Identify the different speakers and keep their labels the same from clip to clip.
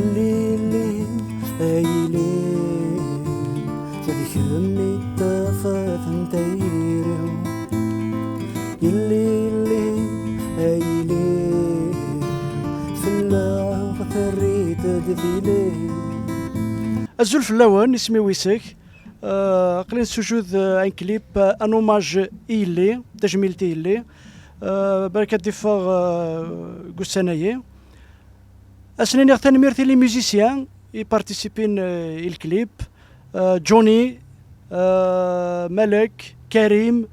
Speaker 1: اللي ايلي تذكرني تفاث انتيرو اللي ايلي فلا ثريت دذيلي الزول في اللون اسمي ويسك قلنا سجود ان كليب ان اوماج إيلي تجميلتي إيلي بركة دفاغ قسنايي أسنين يغتني ميرتي لي ميوزيسيان يبارتيسيبين الكليب جوني ملك كريم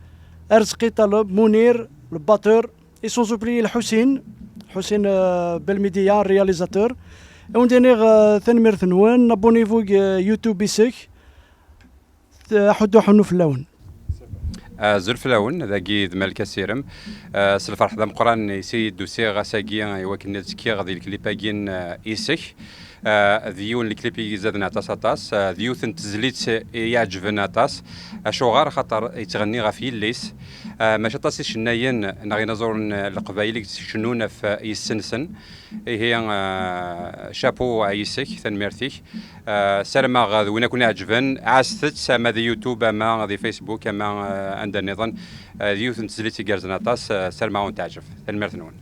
Speaker 1: أرزقي طلب منير الباتور سون زوبلي الحسين حسين بالميديا رياليزاتور وندينيغ ثنمير ثنوان نابونيفو يوتيوب بيسك حدو حنو في اللون
Speaker 2: زول في اللون ذاكي ذمال كاسيرم سلفرح ذا مقران يسيد دوسي غاساكي يوكن تسكي غادي الكليباكين إيسك ذيون الكليبي زاد نعطاس عطاس ذيوث تزليت يعجبنا عطاس اشوغار خاطر يتغني غافي الليس ماشي طاسي شناين نغي نزور القبائل شنونا في يسنسن هي شابو عيسك ثنميرتيك سلمى غاد وين كنا عجبن عاستت ما ذي يوتيوب ما ذي فيسبوك ما عند النظام ذيوث تزليت يجرزنا عطاس سلمى وانت عجب ثنميرتنون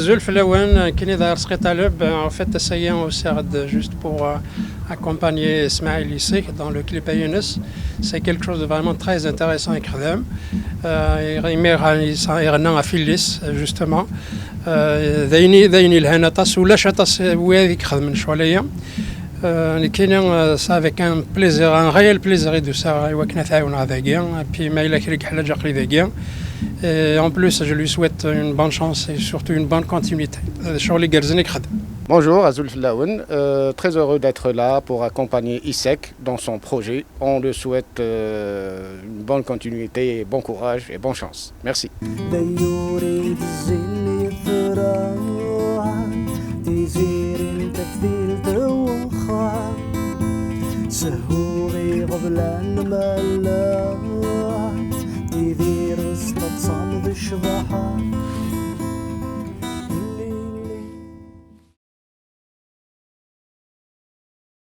Speaker 3: Zul Flawen, qui est dans le Taleb, en fait, essayant au CERD juste pour accompagner Ismaël Issek dans le clip Younes. C'est quelque chose de vraiment très intéressant avec Khadem. Il a Phyllis, justement. Daini Lhanatas ou Lachatas, oui, Khadem Choualaya. Ça avec un plaisir, un réel plaisir de ça, et puis il a écrit Khadem. Et en plus, je lui souhaite une bonne chance et surtout une bonne continuité.
Speaker 4: Bonjour, Azul Flaoun. Très heureux d'être là pour accompagner Issek dans son projet. On lui souhaite une bonne continuité, bon courage et bonne chance. Merci.
Speaker 1: يدير استتصام بالشبح